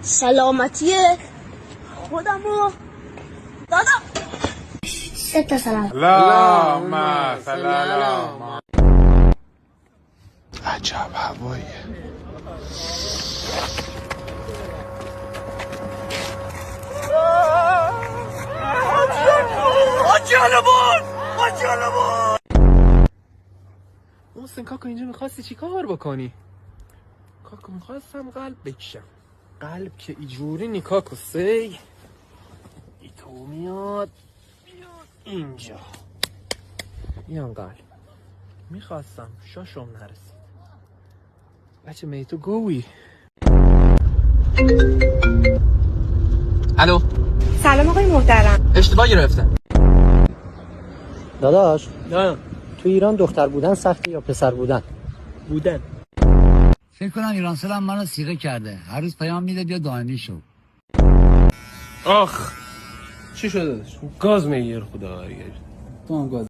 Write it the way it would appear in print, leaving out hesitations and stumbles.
سلامتی خودمو دادم. 6 سلام. اللهم صل علی عجب هواییه. محسن کاکا اینجا میخواستی چی کار بکنی؟ کاکا میخواستم قلب بکشم. قلب که ایجوری نی کاکا سی ای تو میاد اینجا. این قلب میخواستم شاشم نرسید. بچه میتو گوی. الو سلام آقای محترم. اشتباه گرفتم. داداش نه تو ایران دختر بودن سخته یا پسر بودن؟ بودن. فکر کنم ایرانسل هم منو سیغه کرده. هر روز پیام میده بیا دائمی شو. آخ چی شده؟ گاز میگیر خدا. تو هم گاز